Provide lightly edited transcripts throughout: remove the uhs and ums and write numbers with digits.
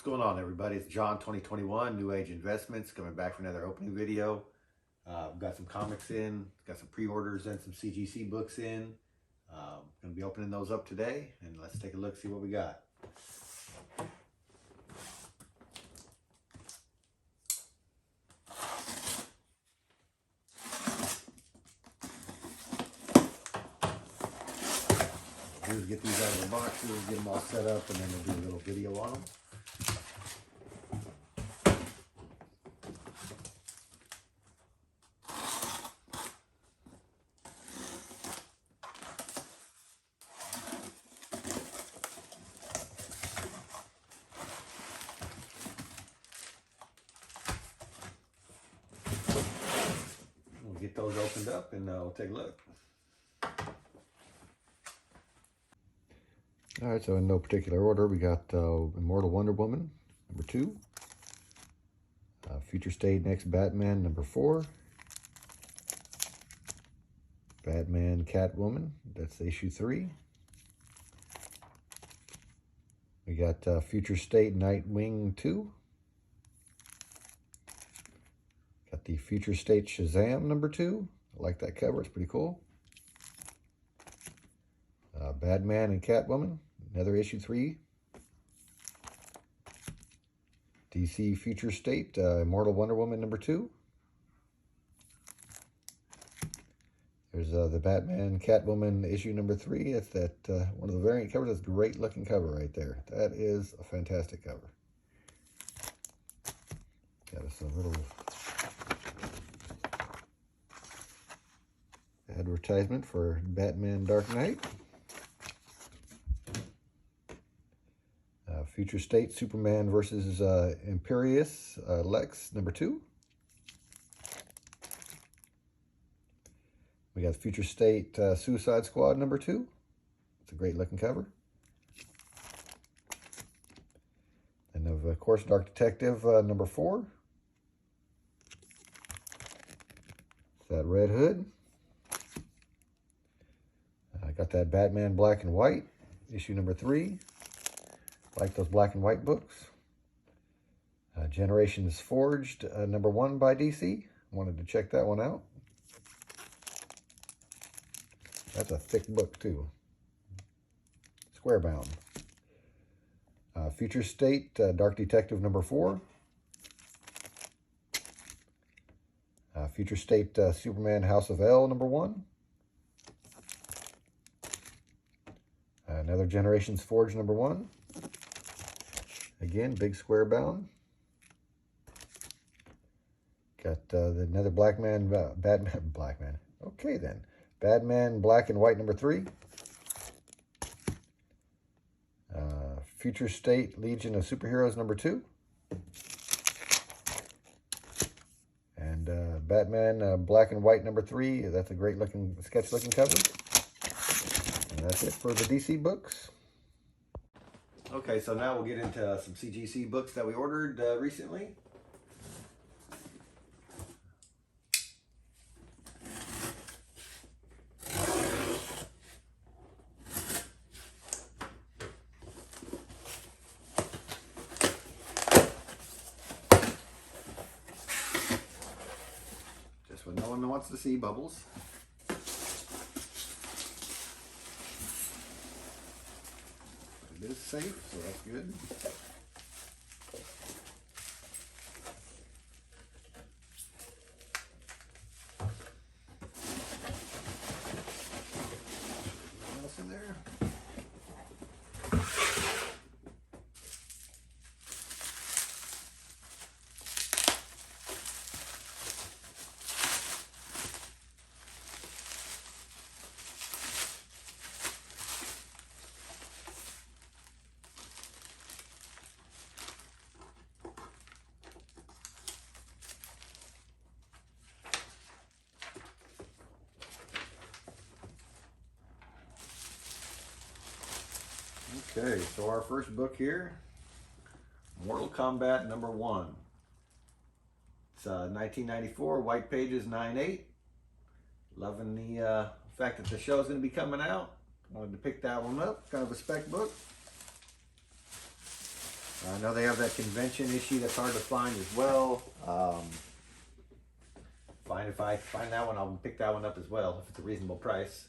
going on, everybody? It's John 2021 New Age Investments coming back for another opening video. We've got some comics in, got some pre-orders and some CGC books in. Going to be opening those up today, and let's take a look, see what we got. We'll get these out of the boxes, get them all set up, and then we'll do a little video on them. We'll get those opened up and we'll take a look. All right, so in no particular order, we got Immortal Wonder Woman, number 2. Future State Next Batman, number 4. Batman Catwoman, that's issue 3. We got Future State Nightwing 2. Got the Future State Shazam, number 2. I like that cover, it's pretty cool. Batman and Catwoman, another issue 3. DC Future State, Immortal Wonder Woman number 2. There's the Batman Catwoman issue number 3. That's that one of the variant covers. That's a great looking cover right there. That is a fantastic cover. Got us a little advertisement for Batman Dark Knight. Future State Superman versus Imperious Lex number 2. We got Future State Suicide Squad number 2. It's a great looking cover. And of course Dark Detective number 4. It's that Red Hood. I got that Batman Black and White issue number 3. Like those black and white books. Generations Forged, number 1 by DC. Wanted to check that one out. That's a thick book too. Square bound. Future State, Dark Detective number 4. Future State, Superman House of L number 1. Another Generations Forged number 1. Again, big square bound. Got another Batman. Okay then. Batman Black and White number 3. Future State Legion of Superheroes number 2. And Batman Black and White number 3. That's a great looking, sketch looking cover. And that's it for the DC books. Okay, so now we'll get into some CGC books that we ordered recently. Just when no one wants to see bubbles. It is safe, so that's good. Anything else in there? Okay, so our first book here, Mortal Kombat number 1. It's 1994, white pages 9/8. Loving the fact that the show is going to be coming out. Wanted to pick that one up, kind of a spec book. I know they have that convention issue that's hard to find as well. Fine, if I find that one, I'll pick that one up as well if it's a reasonable price.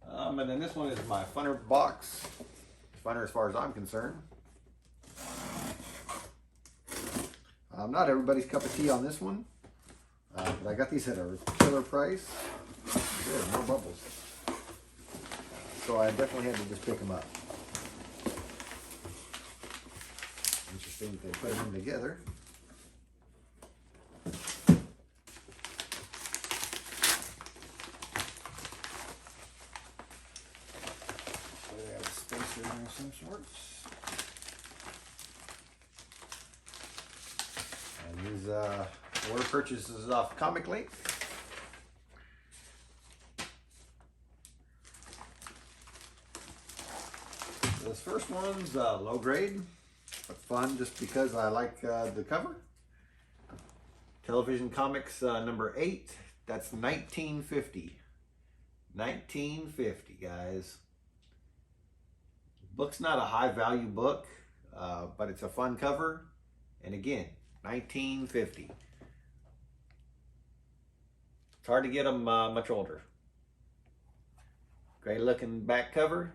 And then this one is my funner box. Funner as far as I'm concerned. Not everybody's cup of tea on this one, but I got these at a killer price. Good, more bubbles. So I definitely had to just pick them up. Interesting that they put them together. So they have a spacer in there of some sorts. And these order purchases off Comic Link. So this first one's low grade, but fun just because I like the cover. Television Comics number 8. That's 1950. 1950, guys. Book's not a high value book, but it's a fun cover. And again, 1950. It's hard to get them much older. Great looking back cover.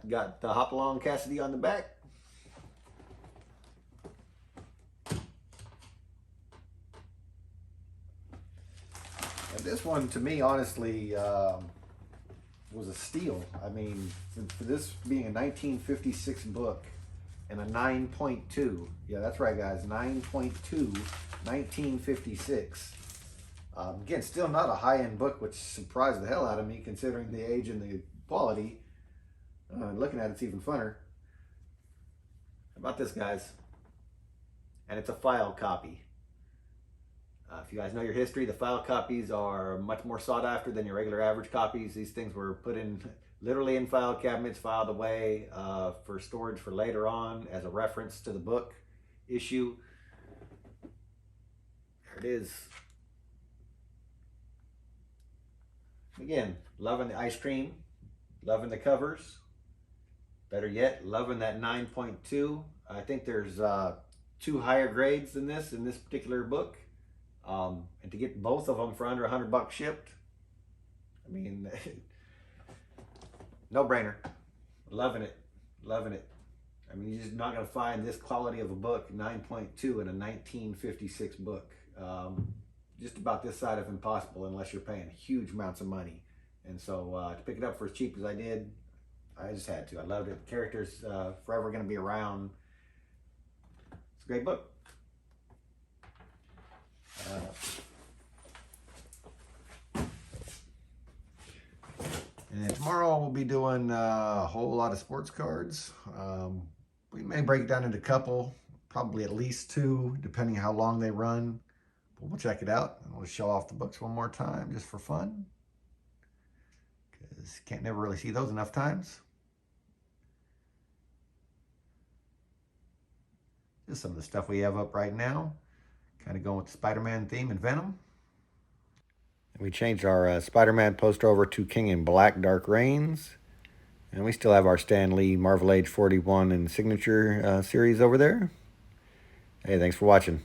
Got the Hopalong Cassidy on the back. And this one, to me, honestly, was a steal. I mean, for this being a 1956 book and a 9.2. Yeah, that's right, guys. 9.2, 1956. Again, still not a high-end book, which surprised the hell out of me considering the age and the quality. Looking at it's even funner. How about this, guys? And it's a file copy. If you guys know your history, the file copies are much more sought after than your regular average copies. These things were put in literally in file cabinets, filed away for storage for later on as a reference to the book issue. There it is. Again, loving the ice cream, loving the covers. Better yet, loving that 9.2. I think there's 2 higher grades than this in this particular book. And to get both of them for under $100 shipped, I mean, no brainer. Loving it, loving it. I mean, you're just not going to find this quality of a book, 9.2 in a 1956 book. Just about this side of impossible unless you're paying huge amounts of money. And so to pick it up for as cheap as I did, I just had to. I loved it. The character's forever going to be around. It's a great book. And tomorrow we'll be doing a whole lot of sports cards. We may break it down into a couple, probably at least 2, depending how long they run. But we'll check it out, and we'll show off the books one more time just for fun. Because you can't never really see those enough times. Just some of the stuff we have up right now. Kind of going with the Spider-Man theme and Venom. We changed our Spider-Man poster over to King in Black Dark Reigns. And we still have our Stan Lee Marvel Age 41 and Signature series over there. Hey, thanks for watching.